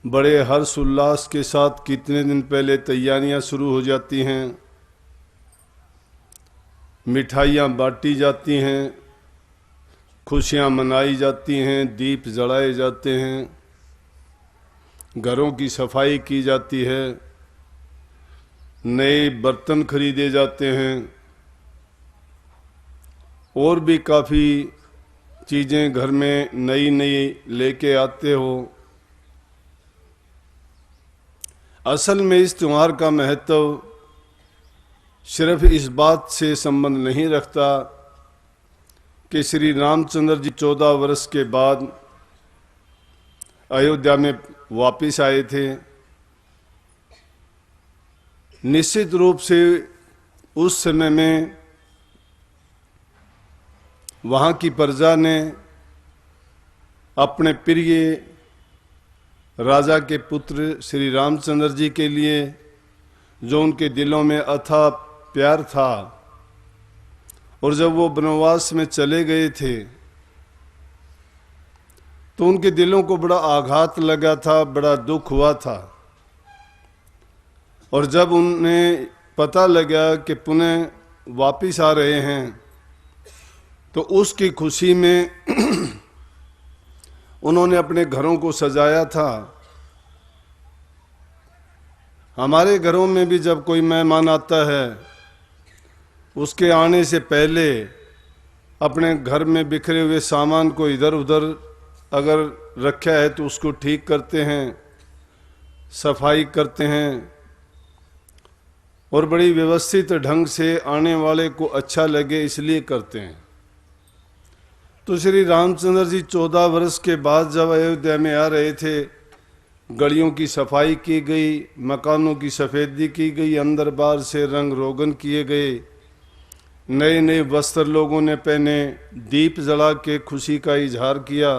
बड़े हर्ष उल्लास के साथ कितने दिन पहले तैयारियां शुरू हो जाती हैं। मिठाइयाँ बांटी जाती हैं, खुशियाँ मनाई जाती हैं, दीप जलाए जाते हैं, घरों की सफाई की जाती है, नए बर्तन खरीदे जाते हैं और भी काफ़ी चीज़ें घर में नई नई लेके आते हो। असल में इस त्यौहार का महत्व सिर्फ इस बात से संबंध नहीं रखता कि श्री रामचंद्र जी 14 वर्ष के बाद अयोध्या में वापस आए थे। निश्चित रूप से उस समय में वहाँ की प्रजा ने अपने प्रिय राजा के पुत्र श्री रामचंद्र जी के लिए, जो उनके दिलों में अथाह प्यार था, और जब वो वनवास में चले गए थे तो उनके दिलों को बड़ा आघात लगा था, बड़ा दुख हुआ था। और जब उन्हें पता लगा कि पुनः वापिस आ रहे हैं तो उसकी खुशी में उन्होंने अपने घरों को सजाया था। हमारे घरों में भी जब कोई मेहमान आता है, उसके आने से पहले अपने घर में बिखरे हुए सामान को इधर उधर अगर रखा है तो उसको ठीक करते हैं, सफाई करते हैं और बड़ी व्यवस्थित ढंग से आने वाले को अच्छा लगे इसलिए करते हैं। तो श्री रामचंद्र जी 14 वर्ष के बाद जब अयोध्या में आ रहे थे, गलियों की सफाई की गई, मकानों की सफ़ेदी की गई, अंदर बाहर से रंग रोगन किए गए, नए नए वस्त्र लोगों ने पहने, दीप जला के खुशी का इजहार किया।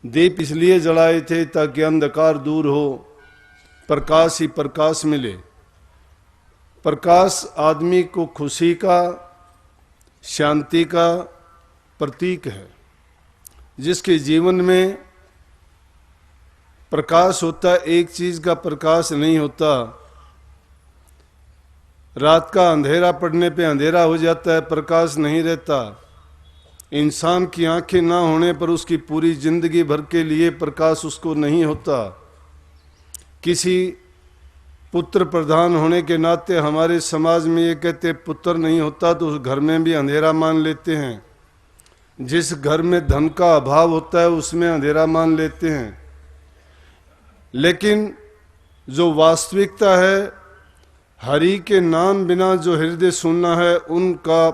दीप इसलिए जलाए थे ताकि अंधकार दूर हो, प्रकाश ही प्रकाश मिले। प्रकाश आदमी को खुशी का, शांति का प्रतीक है। जिसके जीवन में प्रकाश होता, एक चीज़ का प्रकाश नहीं होता। रात का अंधेरा पड़ने पे अंधेरा हो जाता है, प्रकाश नहीं रहता। इंसान की आंखें ना होने पर उसकी पूरी जिंदगी भर के लिए प्रकाश उसको नहीं होता। किसी पुत्र प्रधान होने के नाते हमारे समाज में ये कहते पुत्र नहीं होता तो उस घर में भी अंधेरा मान लेते हैं। जिस घर में धन का अभाव होता है उसमें अंधेरा मान लेते हैं। लेकिन जो वास्तविकता है, हरि के नाम बिना जो हृदय सुनना है, उनका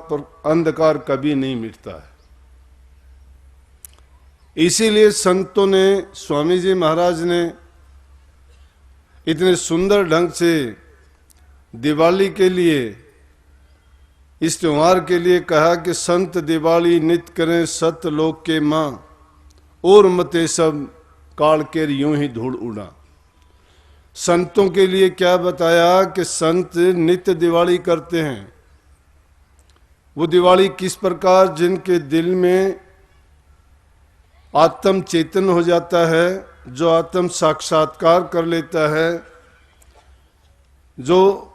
अंधकार कभी नहीं मिटता है। इसीलिए संतों ने, स्वामी जी महाराज ने इतने सुंदर ढंग से दिवाली के लिए, इस त्योहार के लिए कहा कि संत दिवाली नित करें सतलोक के माँ, और मते सब काल के यूं ही धूल उड़ा। संतों के लिए क्या बताया कि संत नित्य दिवाली करते हैं। वो दिवाली किस प्रकार, जिनके दिल में आत्म चेतन हो जाता है, जो आत्म साक्षात्कार कर लेता है, जो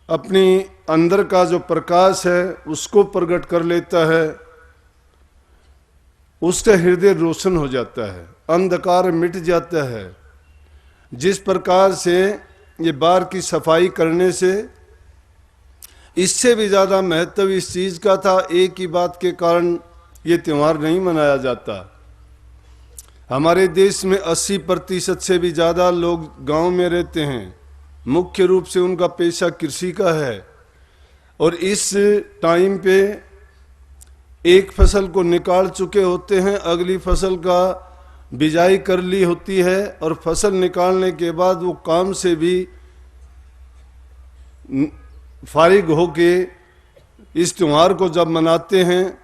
अपनी अंदर का जो प्रकाश है उसको प्रकट कर लेता है, उसका हृदय रोशन हो जाता है, अंधकार मिट जाता है। जिस प्रकार से ये बार की सफाई करने से, इससे भी ज़्यादा महत्व इस चीज़ का था। एक ही बात के कारण ये त्यौहार नहीं मनाया जाता। हमारे देश में 80% से भी ज़्यादा लोग गांव में रहते हैं। मुख्य रूप से उनका पेशा कृषि का है, और इस टाइम पे एक फसल को निकाल चुके होते हैं, अगली फसल का बिजाई कर ली होती है, और फसल निकालने के बाद वो काम से भी फारिग होके इस त्यौहार को जब मनाते हैं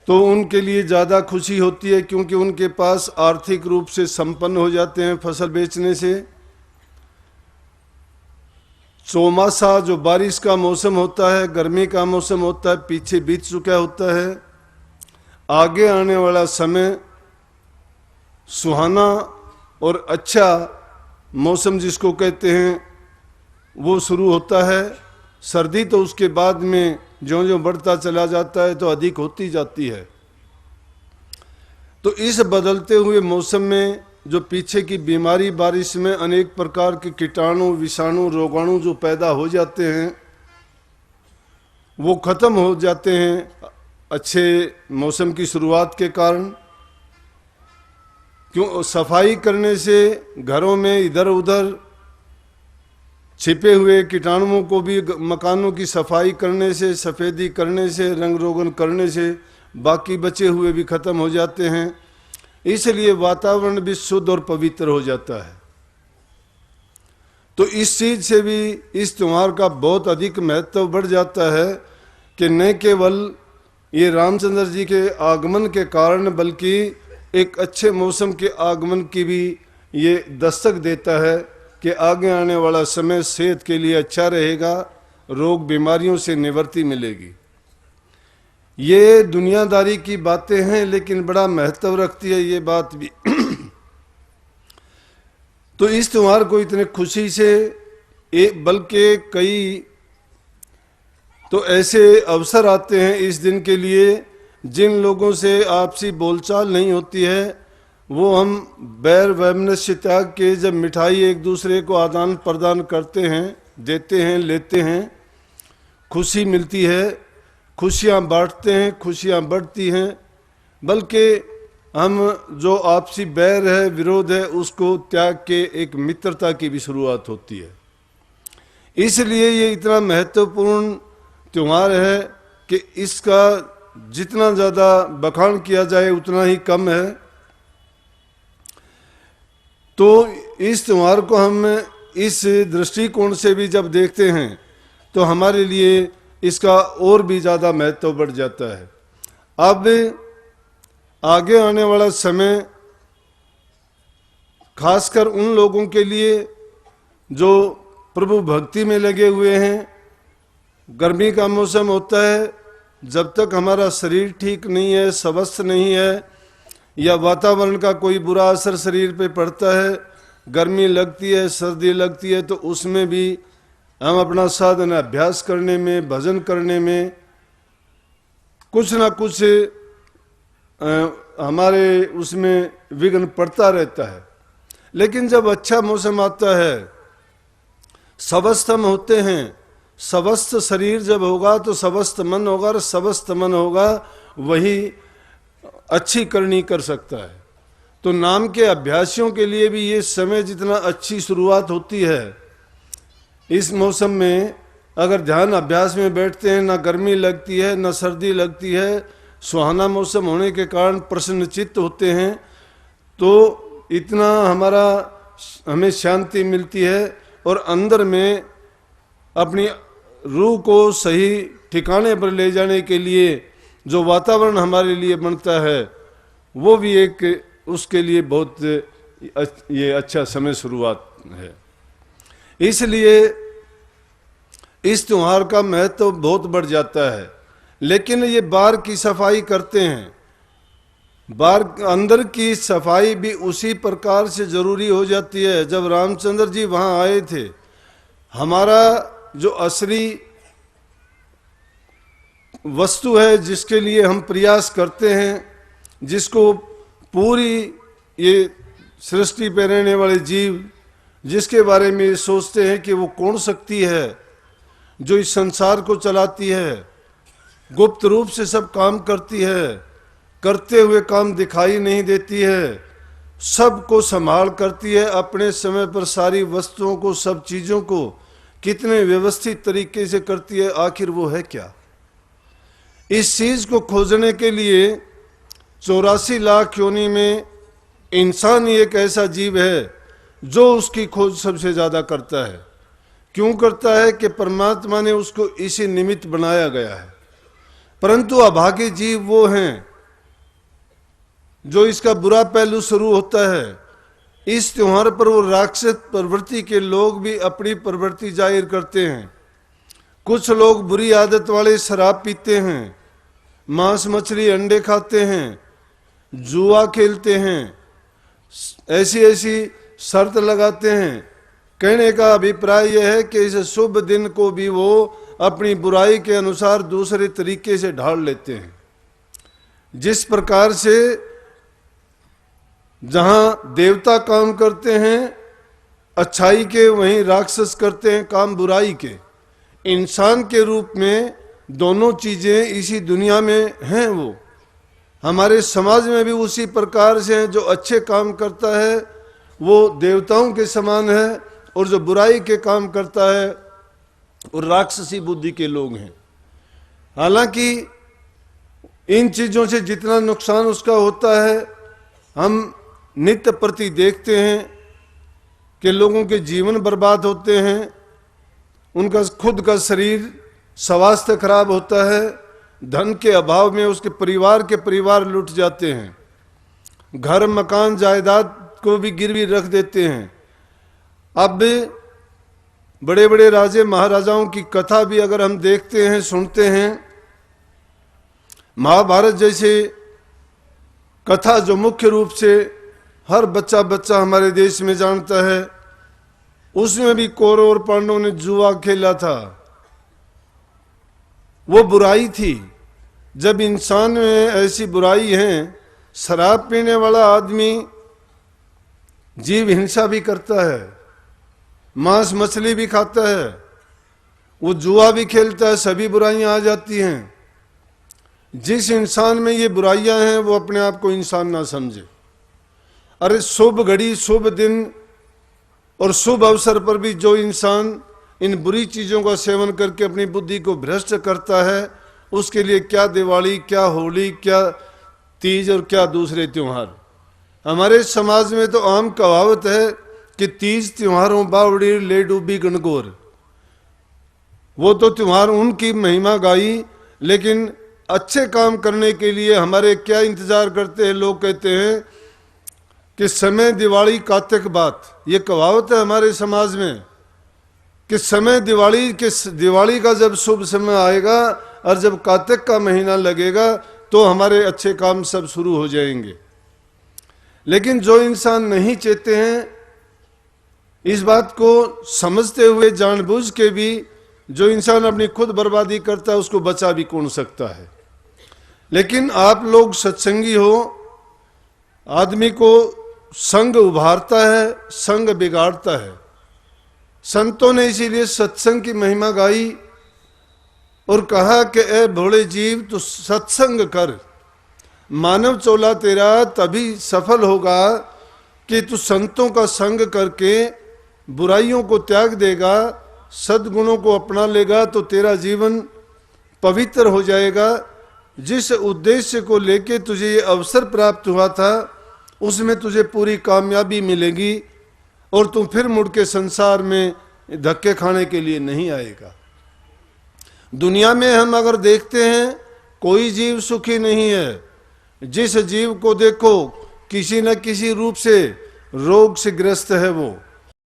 तो उनके लिए ज़्यादा खुशी होती है, क्योंकि उनके पास आर्थिक रूप से संपन्न हो जाते हैं फसल बेचने से। चौमासा जो बारिश का मौसम होता है, गर्मी का मौसम होता है, पीछे बीत चुका होता है। आगे आने वाला समय सुहाना और अच्छा मौसम जिसको कहते हैं वो शुरू होता है। सर्दी तो उसके बाद में ज्यों ज्यों बढ़ता चला जाता है तो अधिक होती जाती है। तो इस बदलते हुए मौसम में जो पीछे की बीमारी बारिश में अनेक प्रकार के कीटाणु विषाणु रोगाणु जो पैदा हो जाते हैं वो खत्म हो जाते हैं अच्छे मौसम की शुरुआत के कारण। क्यों? सफाई करने से घरों में इधर उधर छिपे हुए कीटाणुओं को भी, मकानों की सफाई करने से, सफ़ेदी करने से, रंग रोगन करने से बाकी बचे हुए भी खत्म हो जाते हैं। इसलिए वातावरण भी शुद्ध और पवित्र हो जाता है। तो इस चीज से भी इस त्योहार का बहुत अधिक महत्व बढ़ जाता है कि न केवल ये रामचंद्र जी के आगमन के कारण बल्कि एक अच्छे मौसम के आगमन की भी ये दस्तक देता है कि आगे आने वाला समय सेहत के लिए अच्छा रहेगा, रोग बीमारियों से निवृत्ति मिलेगी। ये दुनियादारी की बातें हैं लेकिन बड़ा महत्व रखती है ये बात भी। तो इस त्योहार को इतने खुशी से बल्कि कई तो ऐसे अवसर आते हैं इस दिन के लिए जिन लोगों से आपसी बोलचाल नहीं होती है वो हम बैर वैमनस्य त्याग के जब मिठाई एक दूसरे को आदान प्रदान करते हैं, देते हैं, लेते हैं, खुशी मिलती है, खुशियाँ बांटते हैं, खुशियाँ बढ़ती हैं। बल्कि हम जो आपसी बैर है, विरोध है, उसको त्याग के एक मित्रता की भी शुरुआत होती है। इसलिए ये इतना महत्वपूर्ण त्योहार है कि इसका जितना ज़्यादा बखान किया जाए उतना ही कम है। तो इस त्योहार को हम इस दृष्टिकोण से भी जब देखते हैं तो हमारे लिए इसका और भी ज़्यादा महत्व बढ़ जाता है। अब आगे आने वाला समय खासकर उन लोगों के लिए जो प्रभु भक्ति में लगे हुए हैं, गर्मी का मौसम होता है, जब तक हमारा शरीर ठीक नहीं है, स्वस्थ नहीं है या वातावरण का कोई बुरा असर शरीर पे पड़ता है, गर्मी लगती है, सर्दी लगती है, तो उसमें भी हम अपना साधना अभ्यास करने में, भजन करने में कुछ ना कुछ हमारे उसमें विघ्न पड़ता रहता है। लेकिन जब अच्छा मौसम आता है, स्वस्थ हम होते हैं, स्वस्थ शरीर जब होगा तो स्वस्थ मन होगा, और स्वस्थ मन होगा वही अच्छी करनी कर सकता है। तो नाम के अभ्यासियों के लिए भी ये समय जितना अच्छी शुरुआत होती है, इस मौसम में अगर ध्यान अभ्यास में बैठते हैं, ना गर्मी लगती है ना सर्दी लगती है, सुहाना मौसम होने के कारण प्रसन्न चित्त होते हैं, तो इतना हमें शांति मिलती है और अंदर में अपनी रूह को सही ठिकाने पर ले जाने के लिए जो वातावरण हमारे लिए बनता है वो भी एक उसके लिए बहुत ये अच्छा समय शुरुआत है। इसलिए इस त्योहार का महत्व बहुत बढ़ जाता है। लेकिन ये बाहर की सफाई करते हैं, बाहर अंदर की सफाई भी उसी प्रकार से जरूरी हो जाती है। जब रामचंद्र जी वहाँ आए थे, हमारा जो असली वस्तु है जिसके लिए हम प्रयास करते हैं, जिसको पूरी ये सृष्टि पे रहने वाले जीव जिसके बारे में सोचते हैं कि वो कौन शक्ति है जो इस संसार को चलाती है, गुप्त रूप से सब काम करती है, करते हुए काम दिखाई नहीं देती है, सबको संभाल करती है, अपने समय पर सारी वस्तुओं को, सब चीज़ों को कितने व्यवस्थित तरीके से करती है, आखिर वो है क्या? इस चीज़ को खोजने के लिए 84 लाख योनि में इंसान ही एक ऐसा जीव है जो उसकी खोज सबसे ज़्यादा करता है। क्यों करता है? कि परमात्मा ने उसको इसी निमित्त बनाया गया है। परंतु अभागे जीव वो हैं जो इसका बुरा पहलू शुरू होता है। इस त्योहार पर वो राक्षस प्रवृत्ति के लोग भी अपनी प्रवृत्ति जाहिर करते हैं। कुछ लोग बुरी आदत वाले शराब पीते हैं, मांस मछली अंडे खाते हैं, जुआ खेलते हैं, ऐसी ऐसी शर्त लगाते हैं। कहने का अभिप्राय यह है कि इस शुभ दिन को भी वो अपनी बुराई के अनुसार दूसरे तरीके से ढाल लेते हैं। जिस प्रकार से जहां देवता काम करते हैं अच्छाई के, वहीं राक्षस करते हैं काम बुराई के। इंसान के रूप में दोनों चीजें इसी दुनिया में हैं। वो हमारे समाज में भी उसी प्रकार से हैं। जो अच्छे काम करता है वो देवताओं के समान है, और जो बुराई के काम करता है वो राक्षसी बुद्धि के लोग हैं। हालांकि इन चीजों से जितना नुकसान उसका होता है, हम नित्य प्रति देखते हैं कि लोगों के जीवन बर्बाद होते हैं, उनका खुद का शरीर स्वास्थ्य खराब होता है, धन के अभाव में उसके परिवार लुट जाते हैं, घर मकान जायदाद को भी गिरवी रख देते हैं। अब बड़े बड़े राजे महाराजाओं की कथा भी अगर हम देखते हैं, सुनते हैं, महाभारत जैसे कथा जो मुख्य रूप से हर बच्चा हमारे देश में जानता है, उसमें भी कौरव और पांडवों ने जुआ खेला था। वो बुराई थी। जब इंसान में ऐसी बुराई है, शराब पीने वाला आदमी जीव हिंसा भी करता है, मांस मछली भी खाता है, वो जुआ भी खेलता है, सभी बुराइयां आ जाती हैं। जिस इंसान में ये बुराइयां हैं वो अपने आप को इंसान ना समझे। अरे शुभ घड़ी, शुभ दिन और शुभ अवसर पर भी जो इंसान इन बुरी चीजों का सेवन करके अपनी बुद्धि को भ्रष्ट करता है, उसके लिए क्या दिवाली, क्या होली, क्या तीज और क्या दूसरे त्योहार। हमारे समाज में तो आम कहावत है कि तीज त्योहारों बावड़ी ले डूबी गणगौर। वो तो त्योहार उनकी महिमा गाई, लेकिन अच्छे काम करने के लिए हमारे क्या इंतजार करते हैं। लोग कहते हैं कि समय दिवाली कार्तिक बात, ये कहावत है हमारे समाज में कि समय दिवाली का जब शुभ समय आएगा और जब कार्तिक का महीना लगेगा तो हमारे अच्छे काम सब शुरू हो जाएंगे। लेकिन जो इंसान नहीं चाहते हैं इस बात को समझते हुए, जानबूझ के भी जो इंसान अपनी खुद बर्बादी करता है उसको बचा भी कौन सकता है। लेकिन आप लोग सत्संगी हो, आदमी को संग उभारता है, संग बिगाड़ता है। संतों ने इसीलिए सत्संग की महिमा गाई और कहा कि ए भोले जीव तू सत्संग कर, मानव चोला तेरा तभी सफल होगा कि तू संतों का संग करके बुराइयों को त्याग देगा, सद्गुणों को अपना लेगा तो तेरा जीवन पवित्र हो जाएगा। जिस उद्देश्य को लेके तुझे ये अवसर प्राप्त हुआ था उसमें तुझे पूरी कामयाबी मिलेगी और तू फिर मुड़ के संसार में धक्के खाने के लिए नहीं आएगा। दुनिया में हम अगर देखते हैं कोई जीव सुखी नहीं है। जिस जीव को देखो किसी न किसी रूप से रोग से ग्रस्त है वो।